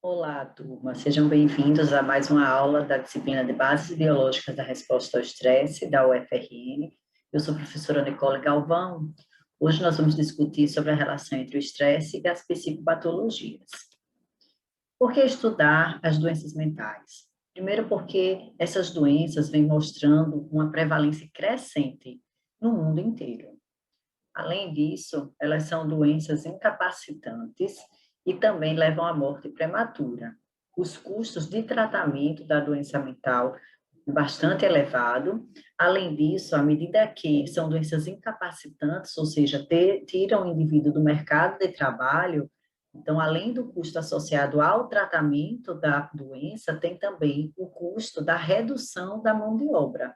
Olá, turma. Sejam bem-vindos a mais uma aula da disciplina de Bases Biológicas da Resposta ao Estresse, da UFRN. Eu sou a professora Nicole Galvão. Hoje nós vamos discutir sobre a relação entre o estresse e as psicopatologias. Por que estudar as doenças mentais? Primeiro, porque essas doenças vêm mostrando uma prevalência crescente no mundo inteiro. Além disso, elas são doenças incapacitantes e também levam à morte prematura. Os custos de tratamento da doença mental é bastante elevado. Além disso, à medida que são doenças incapacitantes, ou seja, tiram o indivíduo do mercado de trabalho, então, além do custo associado ao tratamento da doença, tem também o custo da redução da mão de obra.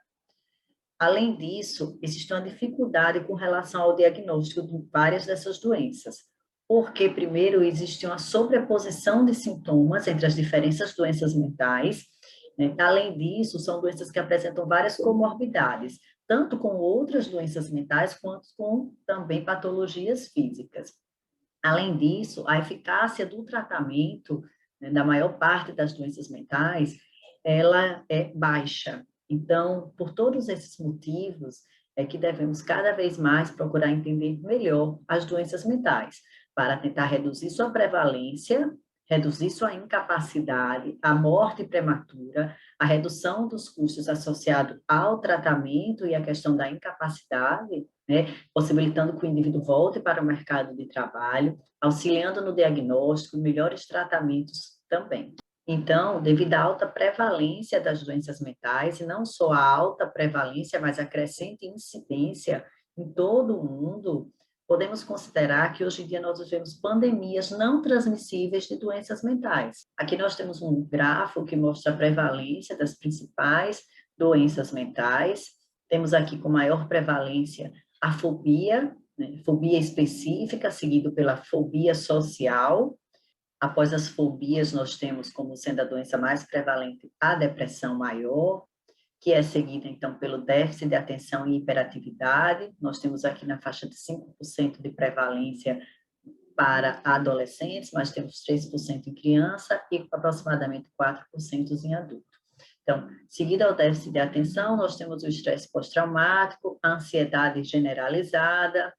Além disso, existe uma dificuldade com relação ao diagnóstico de várias dessas doenças, porque, primeiro, existe uma sobreposição de sintomas entre as diferentes doenças mentais, né? Além disso, são doenças que apresentam várias comorbidades, tanto com outras doenças mentais, quanto com também patologias físicas. Além disso, a eficácia do tratamento, né, da maior parte das doenças mentais, ela é baixa. Então, por todos esses motivos, é que devemos cada vez mais procurar entender melhor as doenças mentais, para tentar reduzir sua prevalência, reduzir sua incapacidade, a morte prematura, a redução dos custos associados ao tratamento e a questão da incapacidade, né, possibilitando que o indivíduo volte para o mercado de trabalho, auxiliando no diagnóstico e melhores tratamentos também. Então, devido à alta prevalência das doenças mentais, e não só a alta prevalência, mas a crescente incidência em todo o mundo, podemos considerar que hoje em dia nós vivemos pandemias não transmissíveis de doenças mentais. Aqui nós temos um gráfico que mostra a prevalência das principais doenças mentais. Temos aqui com maior prevalência a fobia, né, fobia específica, seguido pela fobia social. Após as fobias, nós temos como sendo a doença mais prevalente a depressão maior, que é seguida, então, pelo déficit de atenção e hiperatividade. Nós temos aqui na faixa de 5% de prevalência para adolescentes, mas temos 3% em criança e aproximadamente 4% em adulto. Então, seguido ao déficit de atenção, nós temos o estresse pós-traumático, a ansiedade generalizada,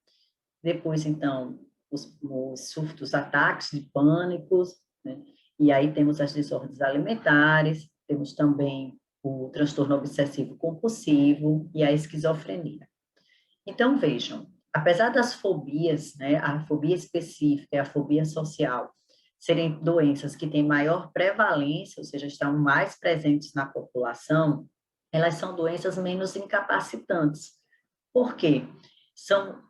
depois, então, os surtos, ataques de pânicos, né? E aí temos as desordens alimentares, temos também o transtorno obsessivo compulsivo e a esquizofrenia. Então, vejam, apesar das fobias, né, a fobia específica e a fobia social, serem doenças que têm maior prevalência, ou seja, estão mais presentes na população, elas são doenças menos incapacitantes. Por quê? São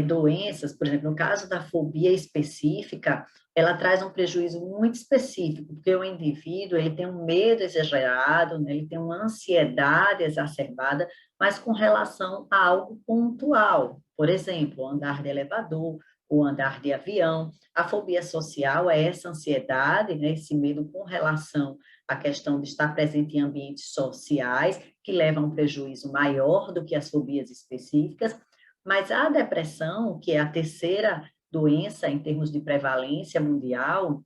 doenças, por exemplo, no caso da fobia específica, ela traz um prejuízo muito específico, porque o indivíduo ele tem um medo exagerado, né, ele tem uma ansiedade exacerbada, mas com relação a algo pontual. Por exemplo, o andar de elevador, o andar de avião. A fobia social é essa ansiedade, né, esse medo com relação à questão de estar presente em ambientes sociais, que leva a um prejuízo maior do que as fobias específicas. Mas a depressão, que é a terceira doença em termos de prevalência mundial,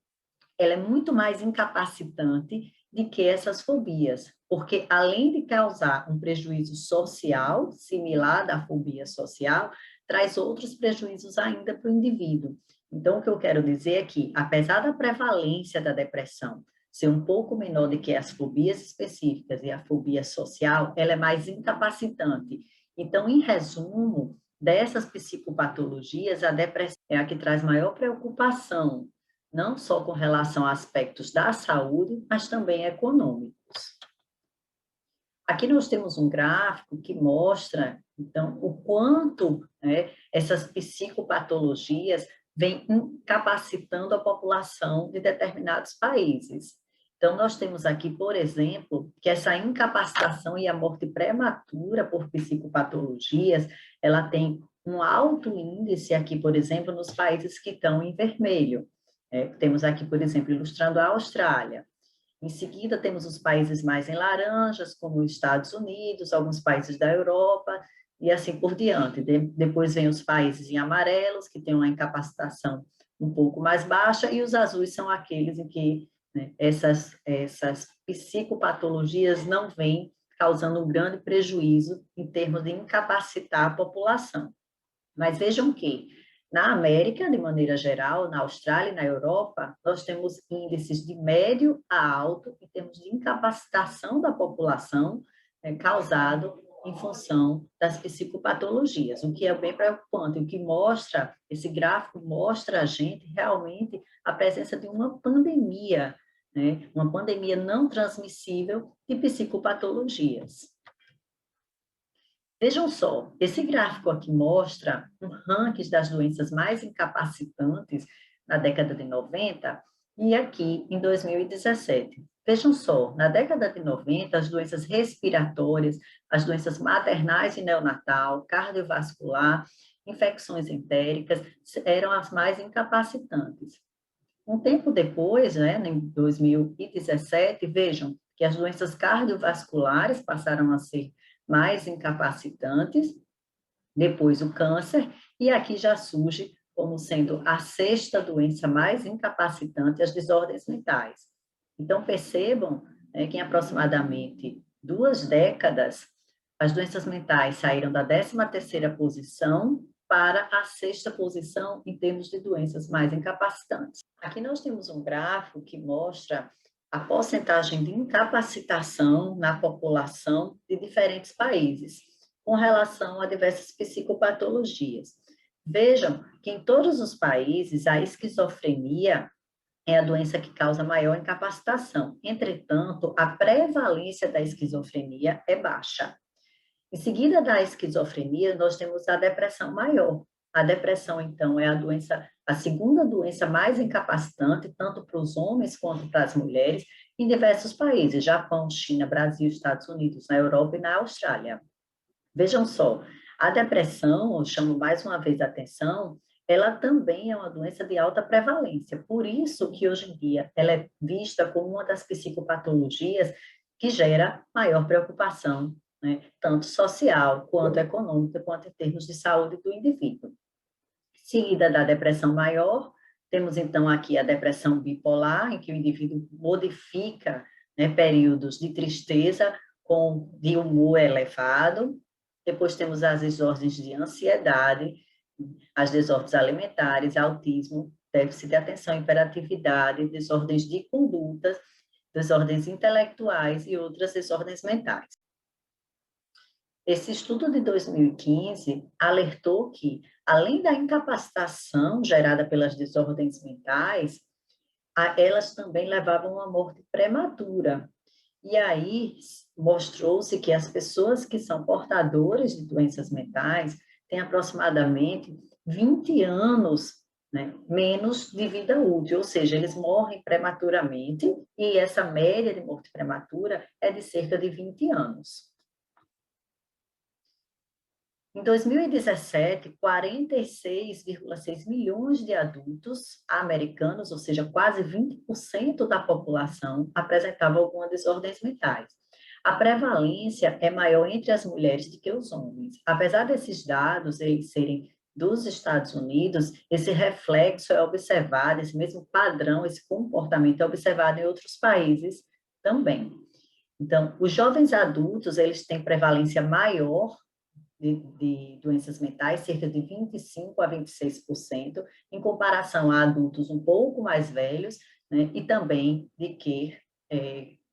ela é muito mais incapacitante do que essas fobias, porque além de causar um prejuízo social, similar da fobia social, traz outros prejuízos ainda para o indivíduo. Então, o que eu quero dizer é que, apesar da prevalência da depressão ser um pouco menor do que as fobias específicas e a fobia social, ela é mais incapacitante. Então, em resumo, dessas psicopatologias, a depressão é a que traz maior preocupação, não só com relação a aspectos da saúde, mas também econômicos. Aqui nós temos um gráfico que mostra, então, o quanto, né, essas psicopatologias vêm incapacitando a população de determinados países. Então, nós temos aqui, por exemplo, que essa incapacitação e a morte prematura por psicopatologias, ela tem um alto índice aqui, por exemplo, nos países que estão em vermelho. Temos aqui, por exemplo, ilustrando a Austrália. Em seguida, temos os países mais em laranjas, como os Estados Unidos, alguns países da Europa, e assim por diante. Depois vem os países em amarelos, que têm uma incapacitação um pouco mais baixa, e os azuis são aqueles em que né? Essas psicopatologias não vêm causando um grande prejuízo em termos de incapacitar a população. Mas vejam que, na América, de maneira geral, na Austrália e na Europa, nós temos índices de médio a alto em termos de incapacitação da população, causado em função das psicopatologias, o que é bem preocupante, o que mostra, esse gráfico mostra a gente realmente a presença de uma pandemia, né? Uma pandemia não transmissível de psicopatologias. Vejam só, esse gráfico aqui mostra um ranking das doenças mais incapacitantes na década de 90 e aqui em 2017. Vejam só, na década de 90, as doenças respiratórias, as doenças maternais e neonatal, cardiovascular, infecções entéricas, eram as mais incapacitantes. Um tempo depois, né, em 2017, vejam que as doenças cardiovasculares passaram a ser mais incapacitantes, depois o câncer, e aqui já surge como sendo a sexta doença mais incapacitante as desordens mentais. Então, percebam, né, que em aproximadamente 2 décadas, as doenças mentais saíram da 13ª posição para a 6ª posição em termos de doenças mais incapacitantes. Aqui nós temos um gráfico que mostra a porcentagem de incapacitação na população de diferentes países, com relação a diversas psicopatologias. Vejam que em todos os países a esquizofrenia é a doença que causa maior incapacitação. Entretanto, a prevalência da esquizofrenia é baixa. Em seguida da esquizofrenia, nós temos a depressão maior. A depressão, então, é a segunda doença mais incapacitante, tanto para os homens quanto para as mulheres, em diversos países, Japão, China, Brasil, Estados Unidos, na Europa e na Austrália. Vejam só, a depressão, eu chamo mais uma vez a atenção, ela também é uma doença de alta prevalência, por isso que hoje em dia ela é vista como uma das psicopatologias que gera maior preocupação, né, tanto social, quanto econômica, quanto em termos de saúde do indivíduo. Seguida da depressão maior, temos então aqui a depressão bipolar, em que o indivíduo modifica, né, períodos de tristeza de humor elevado. Depois temos as desordens de ansiedade, as desordens alimentares, autismo, déficit de atenção, hiperatividade, desordens de condutas, desordens intelectuais e outras desordens mentais. Esse estudo de 2015 alertou que, além da incapacitação gerada pelas desordens mentais, elas também levavam à morte prematura. E aí mostrou-se que as pessoas que são portadoras de doenças mentais têm aproximadamente 20 anos, né, menos de vida útil, ou seja, eles morrem prematuramente, e essa média de morte prematura é de cerca de 20 anos. Em 2017, 46,6 milhões de adultos americanos, ou seja, quase 20% da população, apresentavam alguma desordens mentais. A prevalência é maior entre as mulheres do que os homens. Apesar desses dados eles serem dos Estados Unidos, esse reflexo é observado, esse mesmo padrão, esse comportamento é observado em outros países também. Então, os jovens adultos, eles têm prevalência maior de doenças mentais, cerca de 25% a 26%, em comparação a adultos um pouco mais velhos, né, e também de que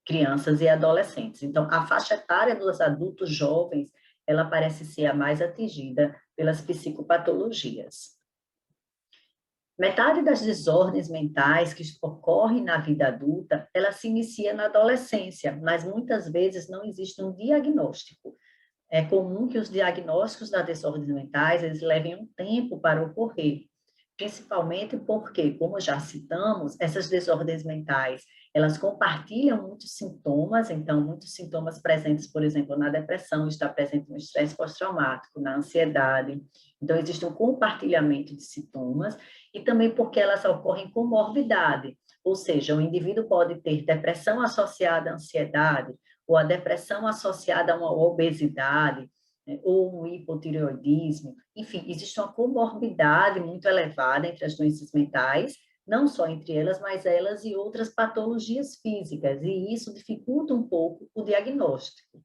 crianças e adolescentes. Então, a faixa etária dos adultos jovens, ela parece ser a mais atingida pelas psicopatologias. Metade das desordens mentais que ocorrem na vida adulta, ela se inicia na adolescência, mas muitas vezes não existe um diagnóstico. É comum que os diagnósticos das desordens mentais eles levem um tempo para ocorrer, principalmente porque, como já citamos, essas desordens mentais, elas compartilham muitos sintomas, então, muitos sintomas presentes, por exemplo, na depressão, está presente no estresse pós-traumático, na ansiedade, então, existe um compartilhamento de sintomas, e também porque elas ocorrem com morbidade, ou seja, o indivíduo pode ter depressão associada à ansiedade, ou a depressão associada a uma obesidade, né, ou um hipotireoidismo, enfim, existe uma comorbidade muito elevada entre as doenças mentais, não só entre elas, mas elas e outras patologias físicas, e isso dificulta um pouco o diagnóstico.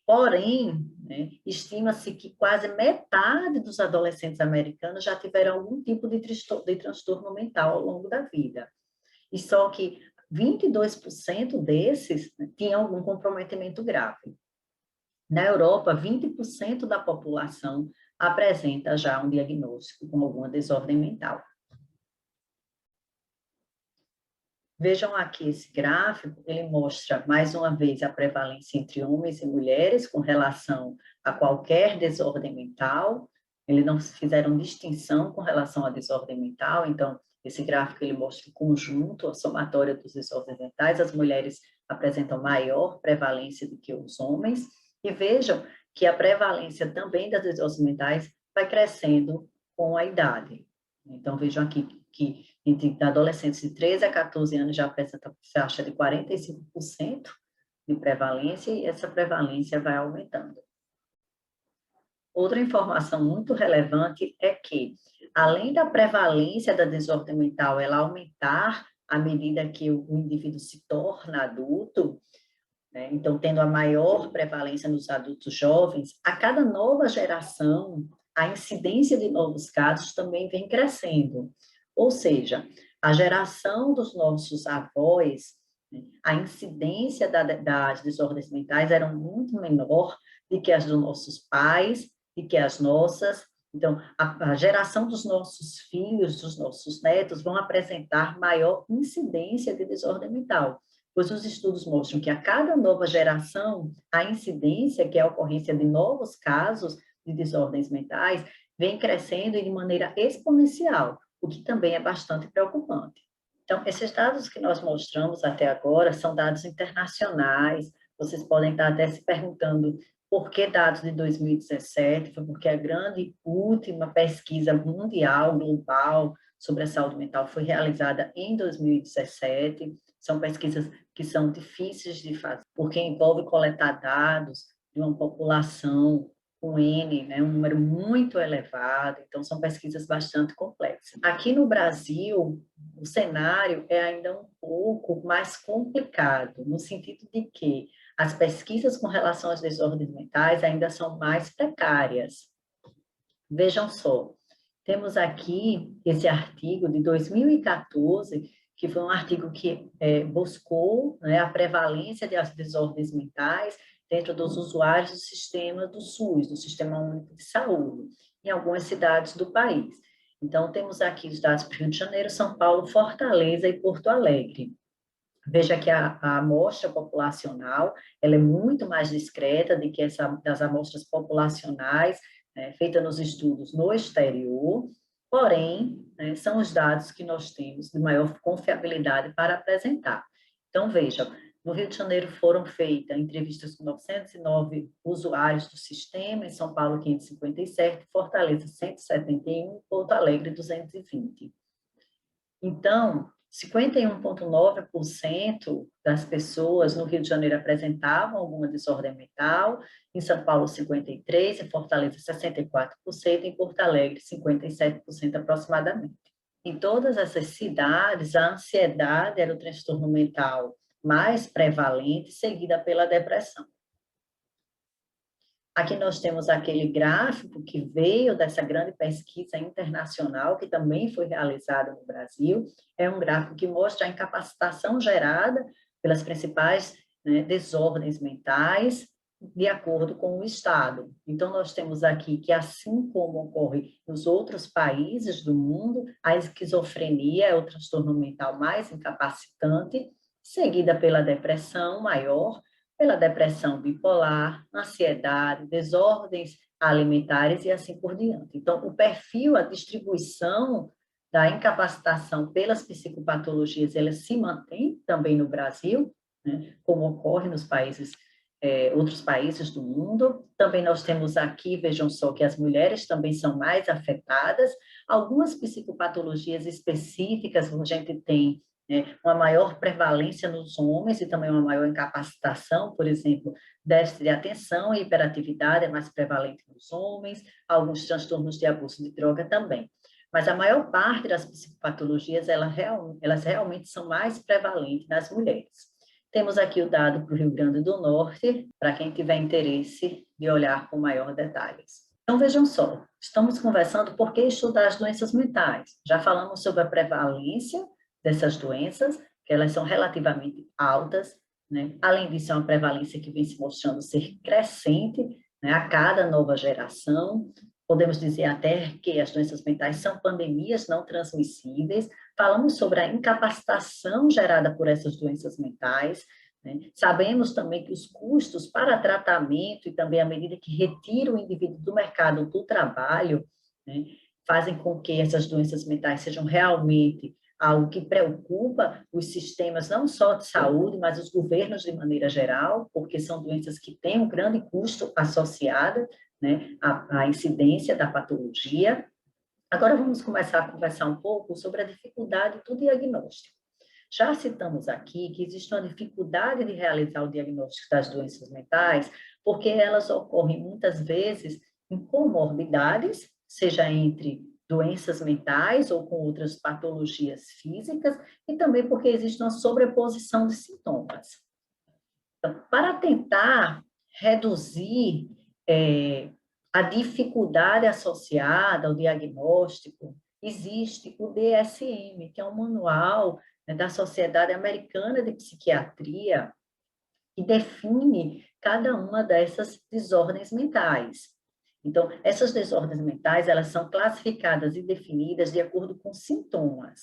Porém, né, estima-se que quase metade dos adolescentes americanos já tiveram algum tipo de transtorno mental ao longo da vida. E só que 22% desses, né, tinham algum comprometimento grave. Na Europa, 20% da população apresenta já um diagnóstico com alguma desordem mental. Vejam aqui esse gráfico, ele mostra, mais uma vez, a prevalência entre homens e mulheres com relação a qualquer desordem mental. Eles não fizeram distinção com relação à desordem mental, então, esse gráfico ele mostra o conjunto, a somatória dos desordens mentais. As mulheres apresentam maior prevalência do que os homens, e vejam que a prevalência também das desordens mentais vai crescendo com a idade. Então, vejam aqui que entre adolescentes de 13 a 14 anos já apresenta faixa de 45% de prevalência, e essa prevalência vai aumentando. Outra informação muito relevante é que, além da prevalência da desordem mental ela aumentar à medida que o indivíduo se torna adulto, né, então tendo a maior prevalência nos adultos jovens, a cada nova geração, a incidência de novos casos também vem crescendo. Ou seja, a geração dos nossos avós, né, a incidência das desordens mentais era muito menor do que as dos nossos pais, do que as nossas. Então, a geração dos nossos filhos, dos nossos netos, vão apresentar maior incidência de desordem mental, pois os estudos mostram que a cada nova geração, a incidência, que é a ocorrência de novos casos de desordens mentais, vem crescendo de maneira exponencial, o que também é bastante preocupante. Então, esses dados que nós mostramos até agora são dados internacionais. Vocês podem estar até se perguntando por que dados de 2017, foi porque a grande última pesquisa mundial, global, sobre a saúde mental foi realizada em 2017. São pesquisas que são difíceis de fazer, porque envolve coletar dados de uma população com N, né, um número muito elevado, então são pesquisas bastante complexas. Aqui no Brasil, o cenário é ainda um pouco mais complicado, no sentido de que as pesquisas com relação às desordens mentais ainda são mais precárias. Vejam só, temos aqui esse artigo de 2014, que foi um artigo que buscou, né, a prevalência das desordens mentais dentro dos usuários do sistema do SUS, do Sistema Único de Saúde, em algumas cidades do país. Então, temos aqui os dados para o Rio de Janeiro, São Paulo, Fortaleza e Porto Alegre. Veja que a amostra populacional ela é muito mais discreta do que das amostras populacionais feitas nos estudos no exterior, porém, né, são os dados que nós temos de maior confiabilidade para apresentar. Então, veja, no Rio de Janeiro foram feitas entrevistas com 909 usuários do sistema, em São Paulo 557, Fortaleza 171, Porto Alegre 220. Então, 51,9% das pessoas no Rio de Janeiro apresentavam alguma desordem mental, em São Paulo 53%, em Fortaleza 64%, em Porto Alegre 57% aproximadamente. Em todas essas cidades, a ansiedade era o transtorno mental mais prevalente, seguida pela depressão. Aqui nós temos aquele gráfico que veio dessa grande pesquisa internacional, que também foi realizada no Brasil. É um gráfico que mostra a incapacitação gerada pelas principais, né, desordens mentais, de acordo com o Estado. Então, nós temos aqui que, assim como ocorre nos outros países do mundo, a esquizofrenia é o transtorno mental mais incapacitante, seguida pela depressão maior, pela depressão bipolar, ansiedade, desordens alimentares e assim por diante. Então, o perfil, a distribuição da incapacitação pelas psicopatologias, ela se mantém também no Brasil, né, como ocorre nos países, outros países do mundo. Também nós temos aqui, vejam só, que as mulheres também são mais afetadas. Algumas psicopatologias específicas, a gente tem uma maior prevalência nos homens e também uma maior incapacitação, por exemplo, déficit de atenção e hiperatividade é mais prevalente nos homens, alguns transtornos de abuso de droga também. Mas a maior parte das psicopatologias, elas realmente são mais prevalentes nas mulheres. Temos aqui o dado para o Rio Grande do Norte, para quem tiver interesse de olhar com maior detalhes. Então, vejam só, estamos conversando por que estudar as doenças mentais. Já falamos sobre a prevalência dessas doenças, que elas são relativamente altas, né? Além disso, é uma prevalência que vem se mostrando ser crescente, né, a cada nova geração. Podemos dizer até que as doenças mentais são pandemias não transmissíveis. Falamos sobre a incapacitação gerada por essas doenças mentais, né? Sabemos também que os custos para tratamento e também à medida que retira o indivíduo do mercado do trabalho, né, fazem com que essas doenças mentais sejam realmente algo que preocupa os sistemas não só de saúde, mas os governos de maneira geral, porque são doenças que têm um grande custo associado, né, à incidência da patologia. Agora vamos começar a conversar um pouco sobre a dificuldade do diagnóstico. Já citamos aqui que existe uma dificuldade de realizar o diagnóstico das doenças mentais, porque elas ocorrem muitas vezes em comorbidades, seja entre doenças mentais ou com outras patologias físicas, e também porque existe uma sobreposição de sintomas. Então, para tentar reduzir a dificuldade associada ao diagnóstico, existe o DSM, que é um manual, né, da Sociedade Americana de Psiquiatria, que define cada uma dessas desordens mentais. Então, essas desordens mentais, elas são classificadas e definidas de acordo com sintomas.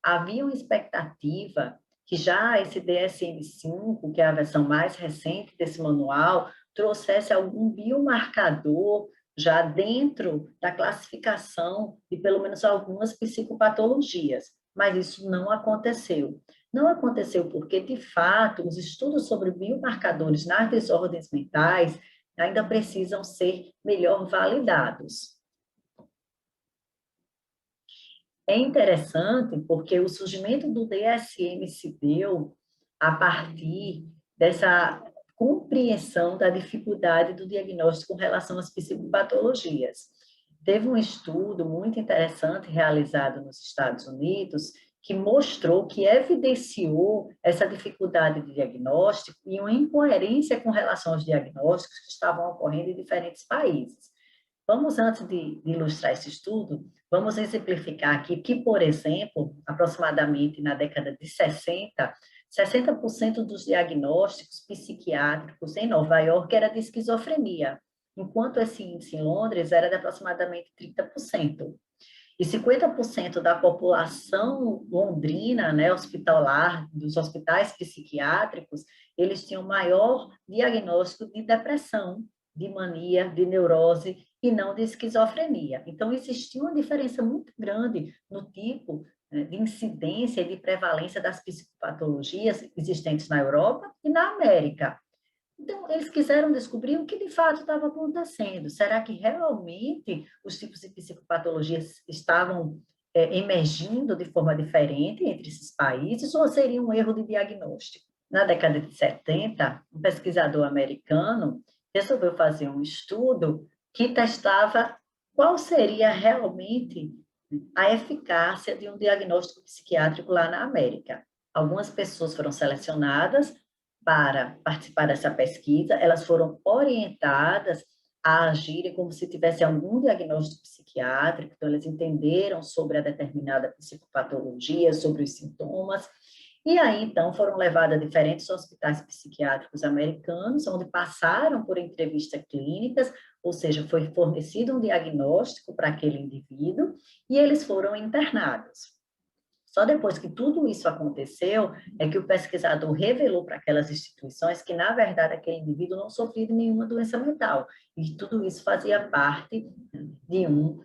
Havia uma expectativa que já esse DSM-5, que é a versão mais recente desse manual, trouxesse algum biomarcador já dentro da classificação de pelo menos algumas psicopatologias, mas isso não aconteceu. Não aconteceu porque, de fato, os estudos sobre biomarcadores nas desordens mentais ainda precisam ser melhor validados. É interessante porque o surgimento do DSM se deu a partir dessa compreensão da dificuldade do diagnóstico com relação às psicopatologias. Teve um estudo muito interessante realizado nos Estados Unidos que mostrou, que evidenciou essa dificuldade de diagnóstico e uma incoerência com relação aos diagnósticos que estavam ocorrendo em diferentes países. Vamos, antes de ilustrar esse estudo, vamos exemplificar aqui que, por exemplo, aproximadamente na década de 60% dos diagnósticos psiquiátricos em Nova York era de esquizofrenia, enquanto esse índice em Londres era de aproximadamente 30%. E 50% da população londrina, né, hospitalar, dos hospitais psiquiátricos, eles tinham maior diagnóstico de depressão, de mania, de neurose e não de esquizofrenia. Então, existia uma diferença muito grande no tipo, né, de incidência e de prevalência das psicopatologias existentes na Europa e na América. Então, eles quiseram descobrir o que de fato estava acontecendo. Será que realmente os tipos de psicopatologias estavam emergindo de forma diferente entre esses países ou seria um erro de diagnóstico? Na década de 70, um pesquisador americano resolveu fazer um estudo que testava qual seria realmente a eficácia de um diagnóstico psiquiátrico lá na América. Algumas pessoas foram selecionadas para participar dessa pesquisa, elas foram orientadas a agirem como se tivesse algum diagnóstico psiquiátrico, então elas entenderam sobre a determinada psicopatologia, sobre os sintomas, e aí, então, foram levadas a diferentes hospitais psiquiátricos americanos, onde passaram por entrevistas clínicas, ou seja, foi fornecido um diagnóstico para aquele indivíduo, e eles foram internados. Só depois que tudo isso aconteceu, é que o pesquisador revelou para aquelas instituições que, na verdade, aquele indivíduo não sofria de nenhuma doença mental, e tudo isso fazia parte de um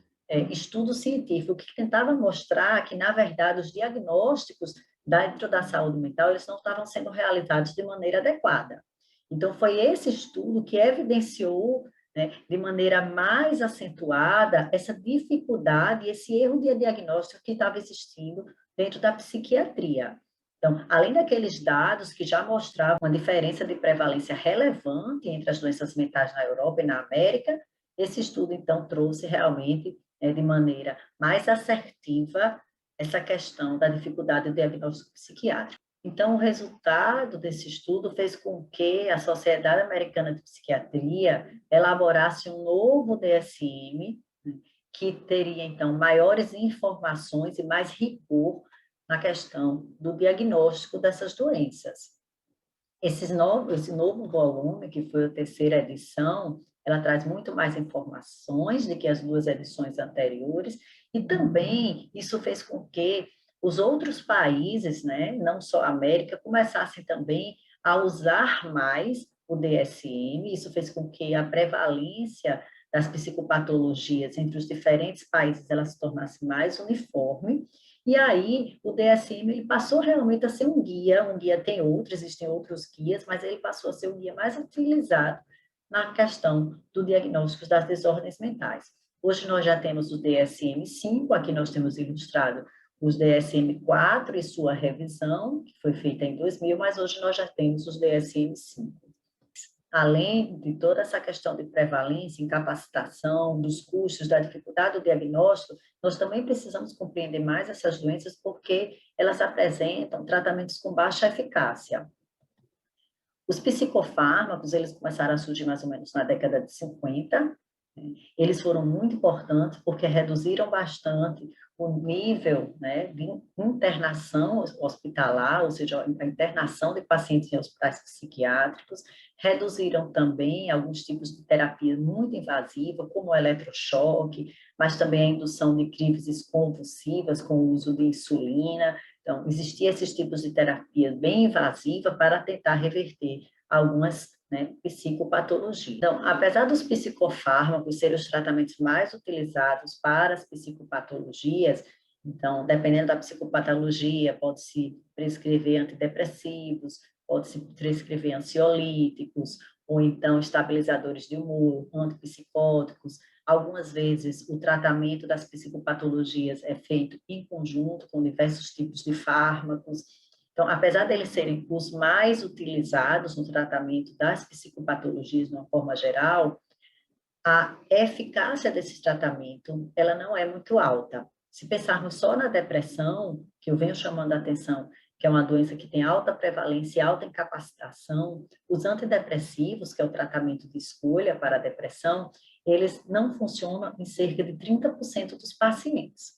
estudo científico que tentava mostrar que, na verdade, os diagnósticos dentro da saúde mental, eles não estavam sendo realizados de maneira adequada. Então, foi esse estudo que evidenciou, né, de maneira mais acentuada essa dificuldade, esse erro de diagnóstico que estava existindo dentro da psiquiatria. Então, além daqueles dados que já mostravam uma diferença de prevalência relevante entre as doenças mentais na Europa e na América, esse estudo, então, trouxe realmente de maneira mais assertiva essa questão da dificuldade do diagnóstico psiquiátrico. Então, o resultado desse estudo fez com que a Sociedade Americana de Psiquiatria elaborasse um novo DSM, que teria, então, maiores informações e mais rigor na questão do diagnóstico dessas doenças. Esse novo volume, que foi a terceira edição, ela traz muito mais informações do que as duas edições anteriores, e também isso fez com que os outros países, né, não só a América, começassem também a usar mais o DSM. Isso fez com que a prevalência das psicopatologias entre os diferentes países ela se tornasse mais uniforme. E aí, o DSM ele passou realmente a ser um guia tem outros, existem outros guias, mas ele passou a ser o guia mais utilizado na questão do diagnóstico das desordens mentais. Hoje nós já temos o DSM-5, aqui nós temos ilustrado os DSM-4 e sua revisão, que foi feita em 2000, mas hoje nós já temos os DSM-5. Além de toda essa questão de prevalência, incapacitação, dos custos, da dificuldade do diagnóstico, nós também precisamos compreender mais essas doenças porque elas apresentam tratamentos com baixa eficácia. Os psicofármacos, eles começaram a surgir mais ou menos na década de 50, eles foram muito importantes porque reduziram bastante o nível, né, de internação hospitalar, ou seja, a internação de pacientes em hospitais psiquiátricos, reduziram também alguns tipos de terapia muito invasiva, como o eletrochoque, mas também a indução de crises convulsivas com o uso de insulina. Então, existiam esses tipos de terapia bem invasiva para tentar reverter algumas, né, psicopatologias. Então, apesar dos psicofármacos serem os tratamentos mais utilizados para as psicopatologias, então, dependendo da psicopatologia, pode-se prescrever antidepressivos, pode-se prescrever ansiolíticos, ou então estabilizadores de humor, antipsicóticos. Algumas vezes, o tratamento das psicopatologias é feito em conjunto com diversos tipos de fármacos. Então, apesar deles serem os mais utilizados no tratamento das psicopatologias de uma forma geral, a eficácia desse tratamento, ela não é muito alta. Se pensarmos só na depressão, que eu venho chamando a atenção, que é uma doença que tem alta prevalência e alta incapacitação, os antidepressivos, que é o tratamento de escolha para a depressão, eles não funcionam em cerca de 30% dos pacientes.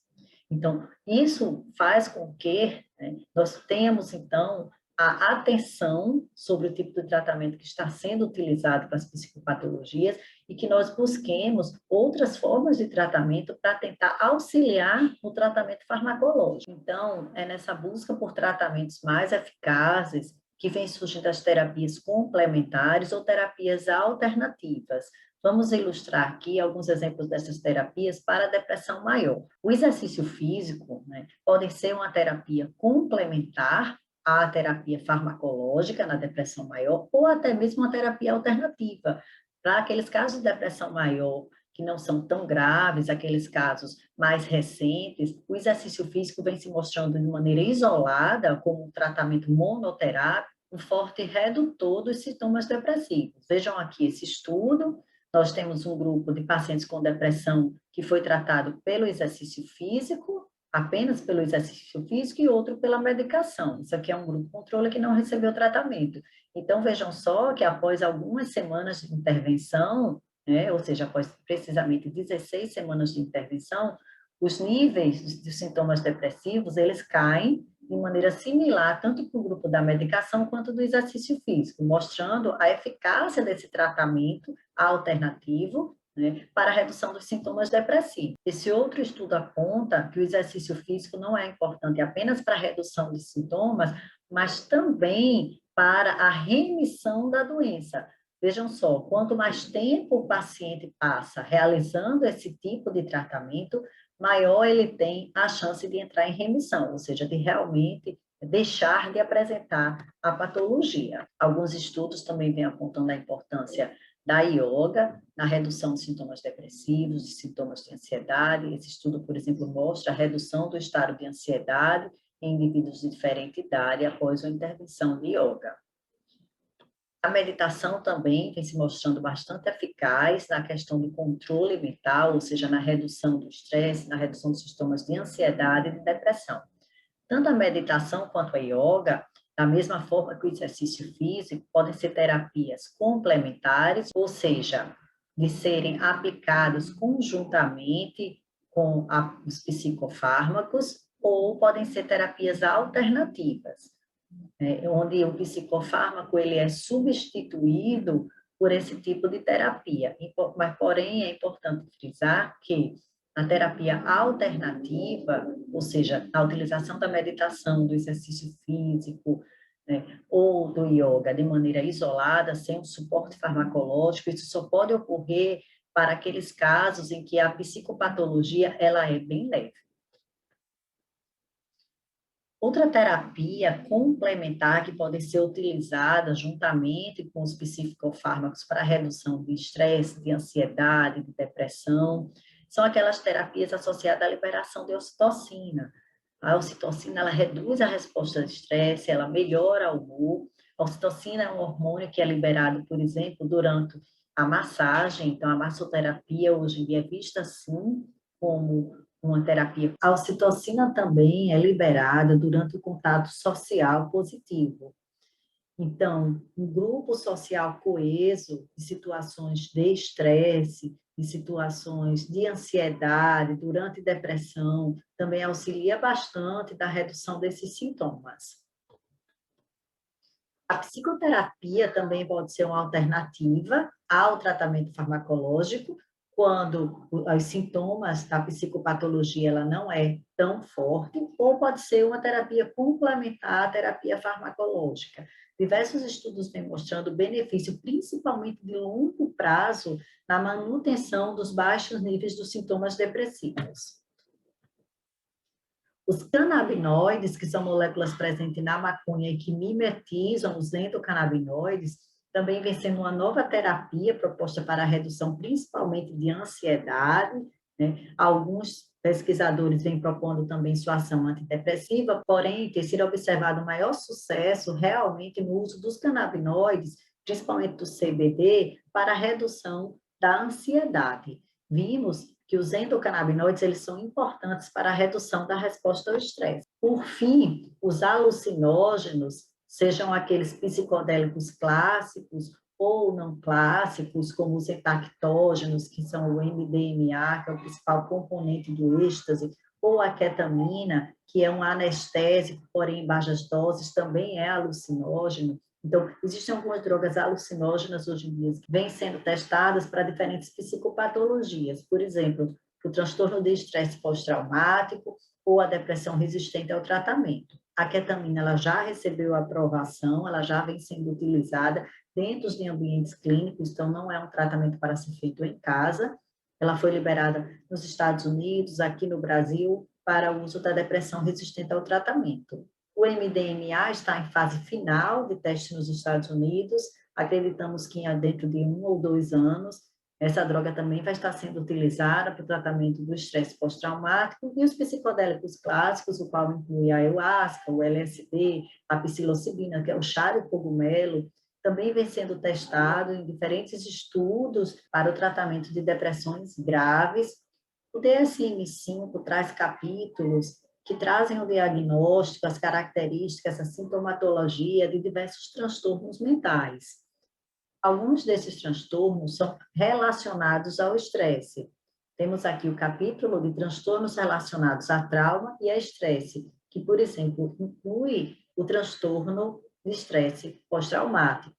Então, isso faz com que, né, nós tenhamos, então, a atenção sobre o tipo de tratamento que está sendo utilizado para as psicopatologias e que nós busquemos outras formas de tratamento para tentar auxiliar no tratamento farmacológico. Então, é nessa busca por tratamentos mais eficazes que vem surgindo as terapias complementares ou terapias alternativas. Vamos ilustrar aqui alguns exemplos dessas terapias para a depressão maior. O exercício físico, né, pode ser uma terapia complementar à terapia farmacológica na depressão maior ou até mesmo uma terapia alternativa. Para aqueles casos de depressão maior que não são tão graves, aqueles casos mais recentes, o exercício físico vem se mostrando de maneira isolada como um tratamento monoterápico, um forte redutor dos sintomas depressivos. Vejam aqui esse estudo. Nós temos um grupo de pacientes com depressão que foi tratado pelo exercício físico, apenas pelo exercício físico, e outro pela medicação. Isso aqui é um grupo controle que não recebeu tratamento. Então, vejam só que após algumas semanas de intervenção, né, ou seja, após precisamente 16 semanas de intervenção, os níveis de sintomas depressivos, eles caem de maneira similar, tanto para o grupo da medicação quanto do exercício físico, mostrando a eficácia desse tratamento alternativo, né, para a redução dos sintomas depressivos. Esse outro estudo aponta que o exercício físico não é importante apenas para a redução de sintomas, mas também para a remissão da doença. Vejam só, quanto mais tempo o paciente passa realizando esse tipo de tratamento, maior ele tem a chance de entrar em remissão, ou seja, de realmente deixar de apresentar a patologia. Alguns estudos também vêm apontando a importância da yoga na redução de sintomas depressivos, de sintomas de ansiedade. Esse estudo, por exemplo, mostra a redução do estado de ansiedade em indivíduos de diferente idade após uma intervenção de yoga. A meditação também vem se mostrando bastante eficaz na questão do controle mental, ou seja, na redução do estresse, na redução dos sintomas de ansiedade e de depressão. Tanto a meditação quanto a yoga, da mesma forma que o exercício físico, podem ser terapias complementares, ou seja, de serem aplicados conjuntamente com os psicofármacos, ou podem ser terapias alternativas, onde o psicofármaco ele é substituído por esse tipo de terapia. Mas, porém, é importante frisar que a terapia alternativa, ou seja, a utilização da meditação, do exercício físico, né, ou do yoga de maneira isolada, sem um suporte farmacológico, isso só pode ocorrer para aqueles casos em que a psicopatologia ela é bem leve. Outra terapia complementar que pode ser utilizada juntamente com os psicofármacos para redução de estresse, de ansiedade, de depressão, são aquelas terapias associadas à liberação de ocitocina. A ocitocina, ela reduz a resposta de estresse, ela melhora o humor. A ocitocina é um hormônio que é liberado, por exemplo, durante a massagem. Então, a massoterapia hoje em dia é vista, sim, como uma terapia. A ocitocina também é liberada durante o contato social positivo. Então, um grupo social coeso, em situações de estresse, em situações de ansiedade, durante depressão, também auxilia bastante na redução desses sintomas. A psicoterapia também pode ser uma alternativa ao tratamento farmacológico, quando os sintomas da psicopatologia ela não é tão forte, ou pode ser uma terapia complementar à terapia farmacológica. Diversos estudos vêm mostrando benefício, principalmente de longo prazo, na manutenção dos baixos níveis dos sintomas depressivos. Os canabinoides, que são moléculas presentes na maconha e que mimetizam os endocannabinoides, também vem sendo uma nova terapia proposta para a redução principalmente de ansiedade, né? Alguns pesquisadores vêm propondo também sua ação antidepressiva, porém tem sido observado maior sucesso realmente no uso dos canabinoides, principalmente do CBD, para a redução da ansiedade. Vimos que os endocannabinoides eles são importantes para a redução da resposta ao estresse. Por fim, os alucinógenos, sejam aqueles psicodélicos clássicos ou não clássicos, como os entactógenos, que são o MDMA, que é o principal componente do êxtase, ou a ketamina, que é um anestésico, porém em baixas doses, também é alucinógeno. Então, existem algumas drogas alucinógenas hoje em dia que vêm sendo testadas para diferentes psicopatologias. Por exemplo, o transtorno de estresse pós-traumático ou a depressão resistente ao tratamento. A ketamina ela já recebeu aprovação, ela já vem sendo utilizada dentro de ambientes clínicos, então não é um tratamento para ser feito em casa. Ela foi liberada nos Estados Unidos, aqui no Brasil, para o uso da depressão resistente ao tratamento. O MDMA está em fase final de teste nos Estados Unidos. Acreditamos que dentro de 1 ou 2 anos, essa droga também vai estar sendo utilizada para o tratamento do estresse pós-traumático e os psicodélicos clássicos, o qual inclui a ayahuasca, o LSD, a psilocibina, que é o chá de cogumelo, também vem sendo testado em diferentes estudos para o tratamento de depressões graves. O DSM-5 traz capítulos que trazem o diagnóstico, as características, a sintomatologia de diversos transtornos mentais. Alguns desses transtornos são relacionados ao estresse. Temos aqui o capítulo de transtornos relacionados a trauma e a estresse, que, por exemplo, inclui o transtorno de estresse pós-traumático.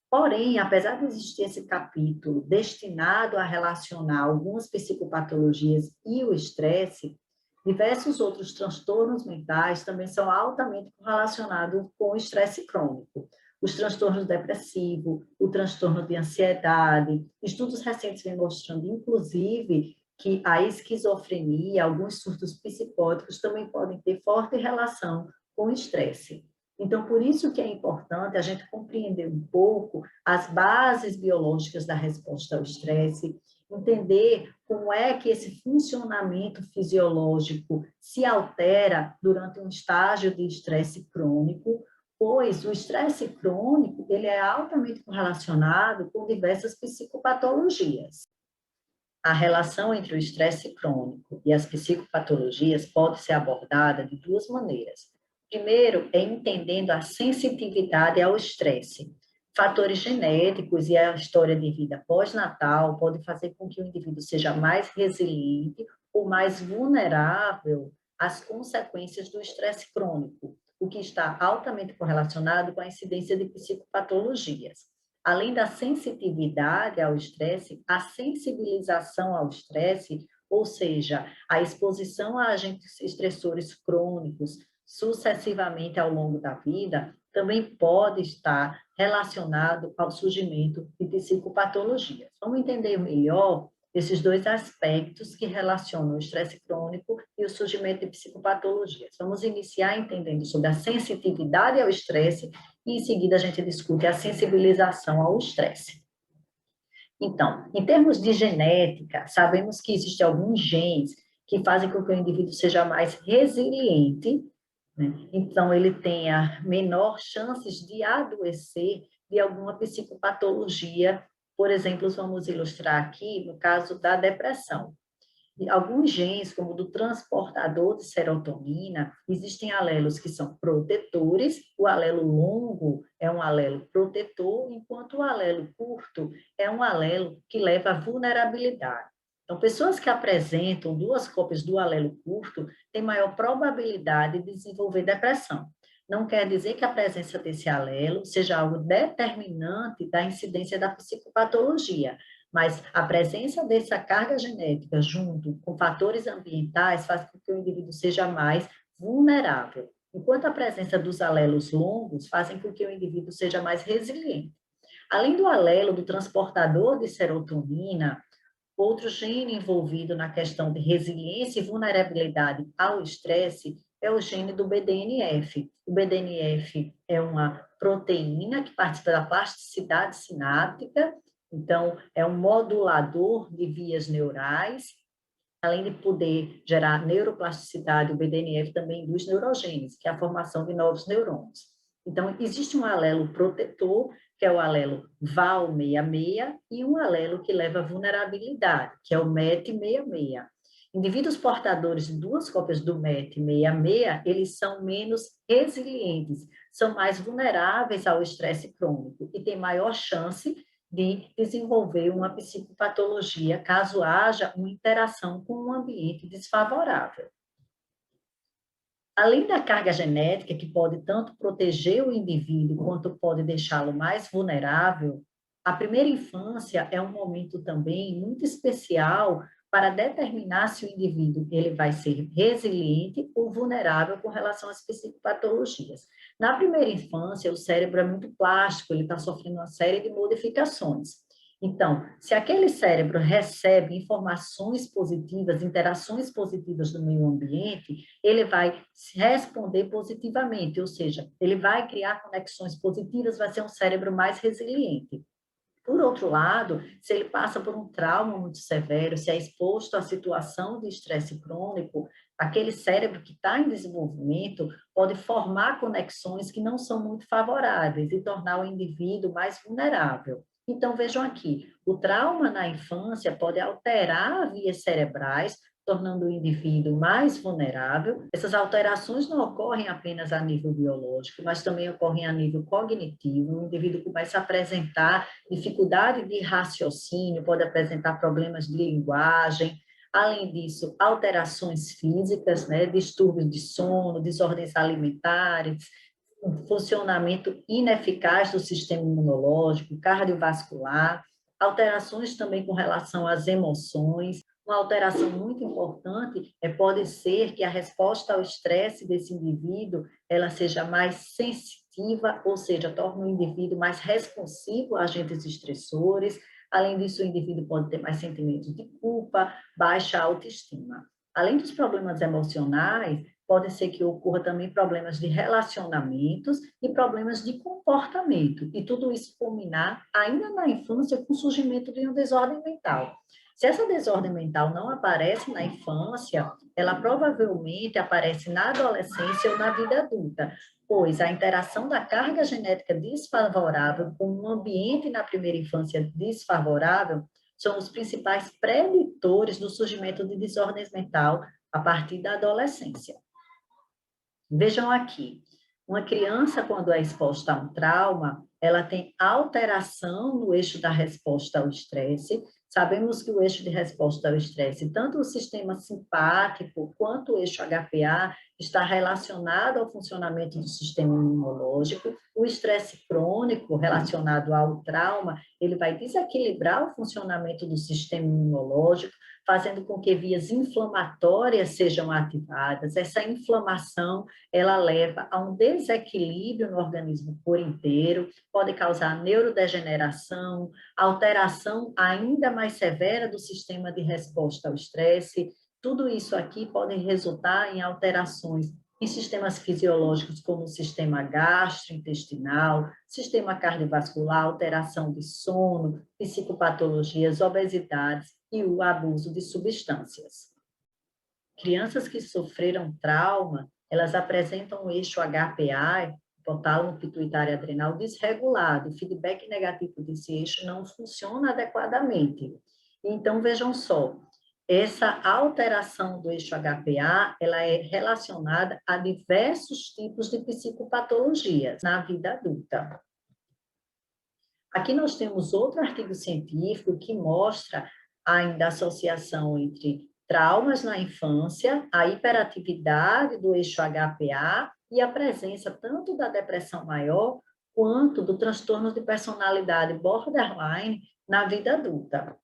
Porém, apesar de existir esse capítulo destinado a relacionar algumas psicopatologias e o estresse, diversos outros transtornos mentais também são altamente relacionados com o estresse crônico. Os transtornos depressivos, o transtorno de ansiedade. Estudos recentes vêm mostrando, inclusive, que a esquizofrenia, alguns surtos psicóticos também podem ter forte relação com o estresse. Então, por isso que é importante a gente compreender um pouco as bases biológicas da resposta ao estresse, entender como é que esse funcionamento fisiológico se altera durante um estágio de estresse crônico, pois o estresse crônico ele é altamente correlacionado com diversas psicopatologias. A relação entre o estresse crônico e as psicopatologias pode ser abordada de duas maneiras. Primeiro, é entendendo a sensitividade ao estresse. Fatores genéticos e a história de vida pós-natal podem fazer com que o indivíduo seja mais resiliente ou mais vulnerável às consequências do estresse crônico, o que está altamente correlacionado com a incidência de psicopatologias. Além da sensitividade ao estresse, a sensibilização ao estresse, ou seja, a exposição a agentes estressores crônicos sucessivamente ao longo da vida, também pode estar relacionado ao surgimento de psicopatologias. Vamos entender melhor esses dois aspectos que relacionam o estresse crônico e o surgimento de psicopatologias. Vamos iniciar entendendo sobre a sensitividade ao estresse e, em seguida, a gente discute a sensibilização ao estresse. Então, em termos de genética, sabemos que existem alguns genes que fazem com que o indivíduo seja mais resiliente, né? Então, ele tenha menor chances de adoecer de alguma psicopatologia. Por exemplo, vamos ilustrar aqui no caso da depressão. Alguns genes, como o do transportador de serotonina, existem alelos que são protetores, o alelo longo é um alelo protetor, enquanto o alelo curto é um alelo que leva à vulnerabilidade. Então, pessoas que apresentam duas cópias do alelo curto têm maior probabilidade de desenvolver depressão. Não quer dizer que a presença desse alelo seja algo determinante da incidência da psicopatologia, mas a presença dessa carga genética junto com fatores ambientais faz com que o indivíduo seja mais vulnerável, enquanto a presença dos alelos longos fazem com que o indivíduo seja mais resiliente. Além do alelo do transportador de serotonina, outro gene envolvido na questão de resiliência e vulnerabilidade ao estresse é o gene do BDNF. O BDNF é uma proteína que participa da plasticidade sináptica, então é um modulador de vias neurais. Além de poder gerar neuroplasticidade, o BDNF também induz neurogênese, que é a formação de novos neurônios. Então, existe um alelo protetor, que é o alelo VAL66, e um alelo que leva à vulnerabilidade, que é o MET66. Indivíduos portadores de duas cópias do MET66, eles são menos resilientes, são mais vulneráveis ao estresse crônico e têm maior chance de desenvolver uma psicopatologia caso haja uma interação com um ambiente desfavorável. Além da carga genética, que pode tanto proteger o indivíduo quanto pode deixá-lo mais vulnerável, a primeira infância é um momento também muito especial para determinar se o indivíduo ele vai ser resiliente ou vulnerável com relação às psicopatologias. Na primeira infância, o cérebro é muito plástico, ele está sofrendo uma série de modificações. Então, se aquele cérebro recebe informações positivas, interações positivas do meio ambiente, ele vai responder positivamente, ou seja, ele vai criar conexões positivas, vai ser um cérebro mais resiliente. Por outro lado, se ele passa por um trauma muito severo, se é exposto à situação de estresse crônico, aquele cérebro que está em desenvolvimento pode formar conexões que não são muito favoráveis e tornar o indivíduo mais vulnerável. Então, vejam aqui, o trauma na infância pode alterar vias cerebrais, tornando o indivíduo mais vulnerável. Essas alterações não ocorrem apenas a nível biológico, mas também ocorrem a nível cognitivo. O indivíduo começa a apresentar dificuldade de raciocínio, pode apresentar problemas de linguagem. Além disso, alterações físicas, né, distúrbios de sono, desordens alimentares, um funcionamento ineficaz do sistema imunológico, cardiovascular, alterações também com relação às emoções. Uma alteração muito importante pode ser que a resposta ao estresse desse indivíduo ela seja mais sensitiva, ou seja, torne o indivíduo mais responsivo a agentes estressores. Além disso, o indivíduo pode ter mais sentimentos de culpa, baixa autoestima. Além dos problemas emocionais, pode ser que ocorra também problemas de relacionamentos e problemas de comportamento. E tudo isso culminar ainda na infância com o surgimento de uma desordem mental. Se essa desordem mental não aparece na infância, ela provavelmente aparece na adolescência ou na vida adulta, pois a interação da carga genética desfavorável com um ambiente na primeira infância desfavorável são os principais preditores do surgimento de desordens mental a partir da adolescência. Vejam aqui, uma criança, quando é exposta a um trauma, ela tem alteração no eixo da resposta ao estresse. Sabemos que o eixo de resposta ao estresse, tanto o sistema simpático quanto o eixo HPA, está relacionado ao funcionamento do sistema imunológico. O estresse crônico relacionado ao trauma, ele vai desequilibrar o funcionamento do sistema imunológico, fazendo com que vias inflamatórias sejam ativadas. Essa inflamação, ela leva a um desequilíbrio no organismo por inteiro, pode causar neurodegeneração, alteração ainda mais severa do sistema de resposta ao estresse. Tudo isso aqui pode resultar em alterações em sistemas fisiológicos como o sistema gastrointestinal, sistema cardiovascular, alteração de sono, psicopatologias, obesidades e o abuso de substâncias. Crianças que sofreram trauma, elas apresentam o eixo HPA, hipotálamo pituitário adrenal, desregulado. O feedback negativo desse eixo não funciona adequadamente. Então, vejam só, essa alteração do eixo HPA, ela é relacionada a diversos tipos de psicopatologias na vida adulta. Aqui nós temos outro artigo científico que mostra ainda a associação entre traumas na infância, a hiperatividade do eixo HPA e a presença tanto da depressão maior quanto do transtorno de personalidade borderline na vida adulta.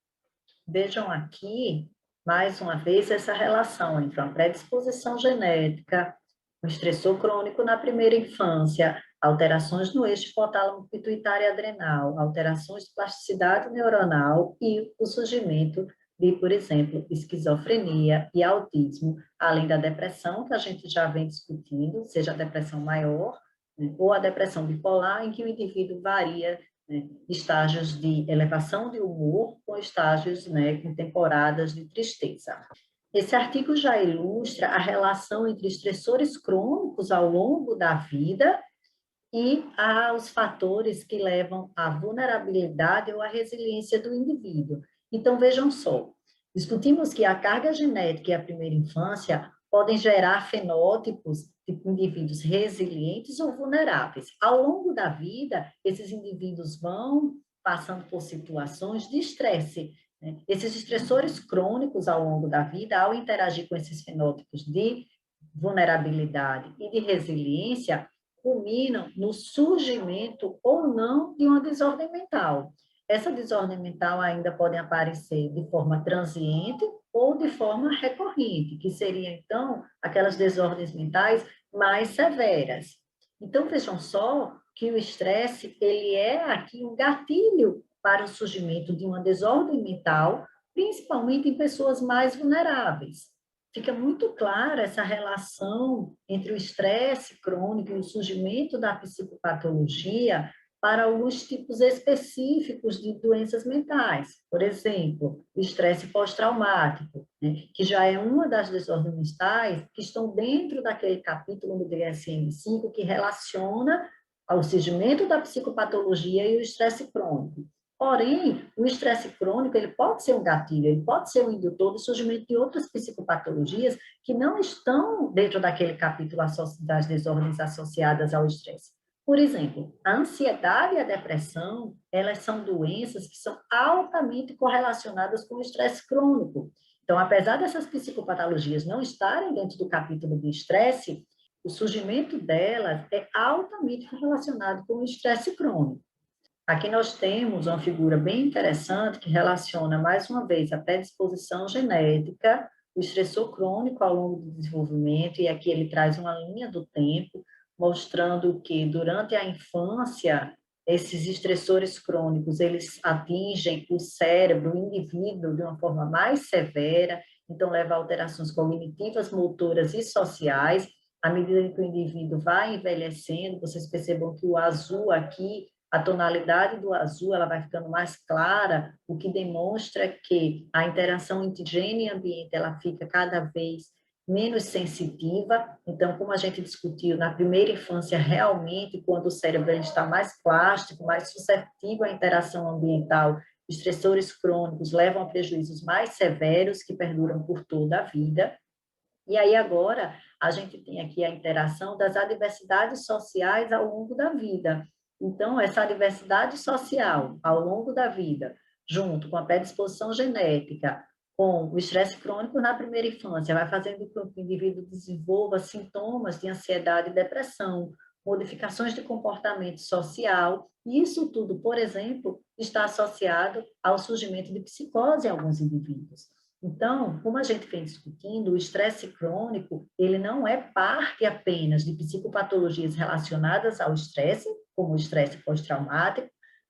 Vejam aqui, mais uma vez, essa relação entre uma predisposição genética, um estressor crônico na primeira infância, alterações no eixo hipotálamo pituitário adrenal, alterações de plasticidade neuronal e o surgimento de, por exemplo, esquizofrenia e autismo, além da depressão, que a gente já vem discutindo, seja a depressão maior, né, ou a depressão bipolar, em que o indivíduo varia, né, estágios de elevação de humor com estágios, né, com temporadas de tristeza. Esse artigo já ilustra a relação entre estressores crônicos ao longo da vida e os fatores que levam à vulnerabilidade ou à resiliência do indivíduo. Então, vejam só, discutimos que a carga genética e a primeira infância podem gerar fenótipos de indivíduos resilientes ou vulneráveis. Ao longo da vida, esses indivíduos vão passando por situações de estresse, né? Esses estressores crônicos ao longo da vida, ao interagir com esses fenótipos de vulnerabilidade e de resiliência, culminam no surgimento ou não de uma desordem mental. Essa desordem mental ainda pode aparecer de forma transiente ou de forma recorrente, que seriam, então, aquelas desordens mentais mais severas. Então, vejam só que o estresse, ele é aqui um gatilho para o surgimento de uma desordem mental, principalmente em pessoas mais vulneráveis. Fica muito clara essa relação entre o estresse crônico e o surgimento da psicopatologia para alguns tipos específicos de doenças mentais. Por exemplo, o estresse pós-traumático, né, que já é uma das desordens mentais que estão dentro daquele capítulo do DSM-5 que relaciona ao surgimento da psicopatologia e o estresse crônico. Porém, o estresse crônico ele pode ser um gatilho, ele pode ser um indutor do surgimento de outras psicopatologias que não estão dentro daquele capítulo das desordens associadas ao estresse. Por exemplo, a ansiedade e a depressão, elas são doenças que são altamente correlacionadas com o estresse crônico. Então, apesar dessas psicopatologias não estarem dentro do capítulo do estresse, o surgimento delas é altamente relacionado com o estresse crônico. Aqui nós temos uma figura bem interessante que relaciona, mais uma vez, a predisposição genética, o estressor crônico ao longo do desenvolvimento, e aqui ele traz uma linha do tempo, mostrando que durante a infância, esses estressores crônicos, eles atingem o cérebro, o indivíduo, de uma forma mais severa, então leva a alterações cognitivas, motoras e sociais. À medida que o indivíduo vai envelhecendo, vocês percebam que o azul aqui, a tonalidade do azul, ela vai ficando mais clara, o que demonstra que a interação entre gene e ambiente, ela fica cada vez menos sensitiva. Então, como a gente discutiu, na primeira infância, realmente, quando o cérebro ele está mais plástico, mais suscetível à interação ambiental, estressores crônicos levam a prejuízos mais severos que perduram por toda a vida. E aí agora a gente tem aqui a interação das adversidades sociais ao longo da vida. Então, essa adversidade social ao longo da vida, junto com a predisposição genética, com o estresse crônico na primeira infância, vai fazendo com que o indivíduo desenvolva sintomas de ansiedade e depressão, modificações de comportamento social, e isso tudo, por exemplo, está associado ao surgimento de psicose em alguns indivíduos. Então, como a gente vem discutindo, o estresse crônico, ele não é parte apenas de psicopatologias relacionadas ao estresse, como o estresse pós-traumático,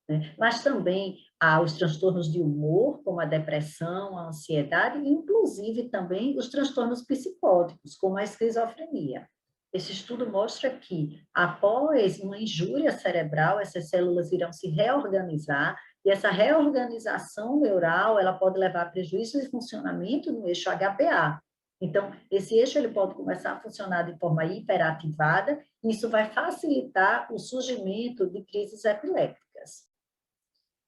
né? Mas também há os transtornos de humor, como a depressão, a ansiedade, e inclusive também os transtornos psicóticos, como a esquizofrenia. Esse estudo mostra que, após uma injúria cerebral, essas células irão se reorganizar e essa reorganização neural, ela pode levar a prejuízo de funcionamento no eixo HPA. Então, esse eixo ele pode começar a funcionar de forma hiperativada, e isso vai facilitar o surgimento de crises epilépticas.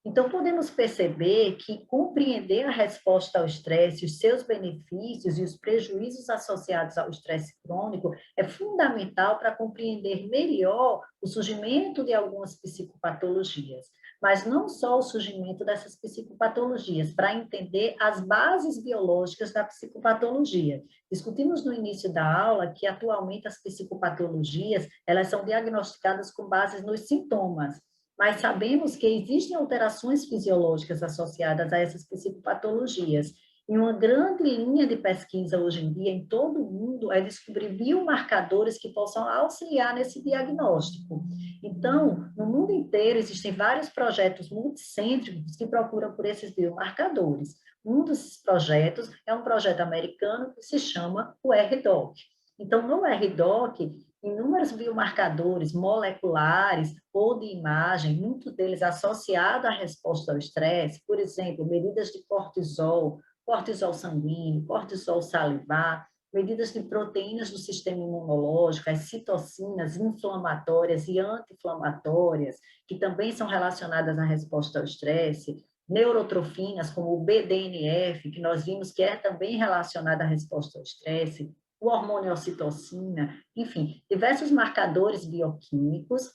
Então, podemos perceber que compreender a resposta ao estresse, os seus benefícios e os prejuízos associados ao estresse crônico é fundamental para compreender melhor o surgimento de algumas psicopatologias. Mas não só o surgimento dessas psicopatologias, para entender as bases biológicas da psicopatologia. Discutimos no início da aula que, atualmente, as psicopatologias elas são diagnosticadas com base nos sintomas, mas sabemos que existem alterações fisiológicas associadas a essas psicopatologias. E uma grande linha de pesquisa hoje em dia, em todo o mundo, é descobrir biomarcadores que possam auxiliar nesse diagnóstico. Então, no mundo inteiro, existem vários projetos multicêntricos que procuram por esses biomarcadores. Um desses projetos é um projeto americano que se chama o RDoc. Então, no RDoc, inúmeros biomarcadores moleculares ou de imagem, muitos deles associados à resposta ao estresse, por exemplo, medidas de cortisol, cortisol sanguíneo, cortisol salivar, medidas de proteínas do sistema imunológico, as citocinas inflamatórias e anti-inflamatórias, que também são relacionadas à resposta ao estresse, neurotrofinas, como o BDNF, que nós vimos que é também relacionada à resposta ao estresse, o hormônio ocitocina, enfim, diversos marcadores bioquímicos,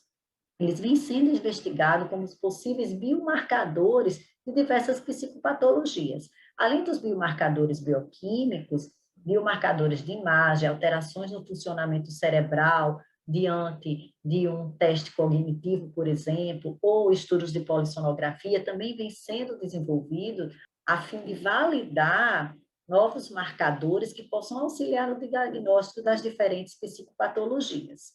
eles vêm sendo investigados como os possíveis biomarcadores de diversas psicopatologias. Além dos biomarcadores bioquímicos, biomarcadores de imagem, alterações no funcionamento cerebral, diante de um teste cognitivo, por exemplo, ou estudos de polissonografia, também vem sendo desenvolvido a fim de validar novos marcadores que possam auxiliar no diagnóstico das diferentes psicopatologias.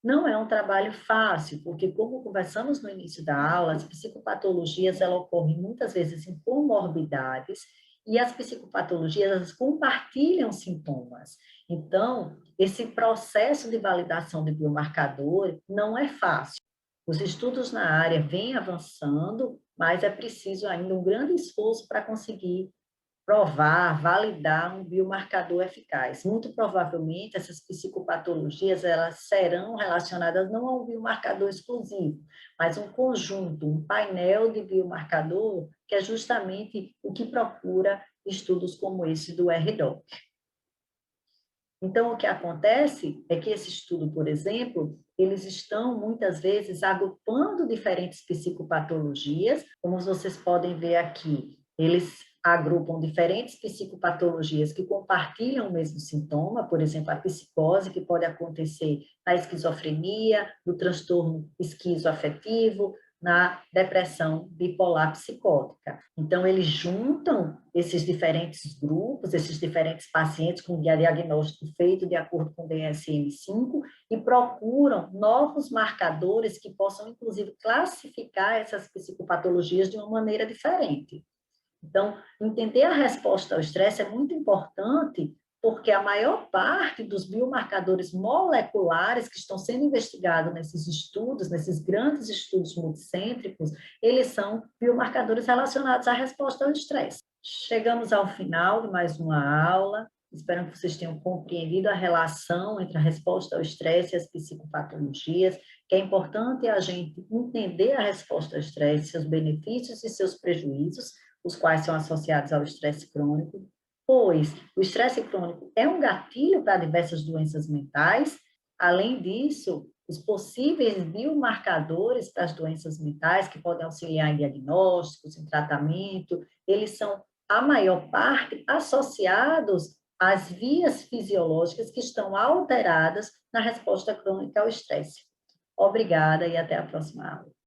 Não é um trabalho fácil, porque, como conversamos no início da aula, as psicopatologias elas ocorrem muitas vezes em comorbidades, e as psicopatologias elas compartilham sintomas. Então, esse processo de validação de biomarcador não é fácil. Os estudos na área vêm avançando, mas é preciso ainda um grande esforço para conseguir provar, validar um biomarcador eficaz. Muito provavelmente, essas psicopatologias elas serão relacionadas não a um biomarcador exclusivo, mas um conjunto, um painel de biomarcador, que é justamente o que procura estudos como esse do RDoc. Então, o que acontece é que esse estudo, por exemplo, eles estão, muitas vezes, agrupando diferentes psicopatologias, como vocês podem ver aqui, eles agrupam diferentes psicopatologias que compartilham o mesmo sintoma, por exemplo, a psicose, que pode acontecer na esquizofrenia, no transtorno esquizoafetivo, na depressão bipolar psicótica. Então, eles juntam esses diferentes grupos, esses diferentes pacientes com diagnóstico feito de acordo com o DSM-5 e procuram novos marcadores que possam, inclusive, classificar essas psicopatologias de uma maneira diferente. Então, entender a resposta ao estresse é muito importante, porque a maior parte dos biomarcadores moleculares que estão sendo investigados nesses estudos, nesses grandes estudos multicêntricos, eles são biomarcadores relacionados à resposta ao estresse. Chegamos ao final de mais uma aula. Espero que vocês tenham compreendido a relação entre a resposta ao estresse e as psicopatologias, que é importante a gente entender a resposta ao estresse, seus benefícios e seus prejuízos, os quais são associados ao estresse crônico, pois o estresse crônico é um gatilho para diversas doenças mentais. Além disso, os possíveis biomarcadores para as doenças mentais, que podem auxiliar em diagnósticos, em tratamento, eles são, a maior parte, associados às vias fisiológicas que estão alteradas na resposta crônica ao estresse. Obrigada e até a próxima aula.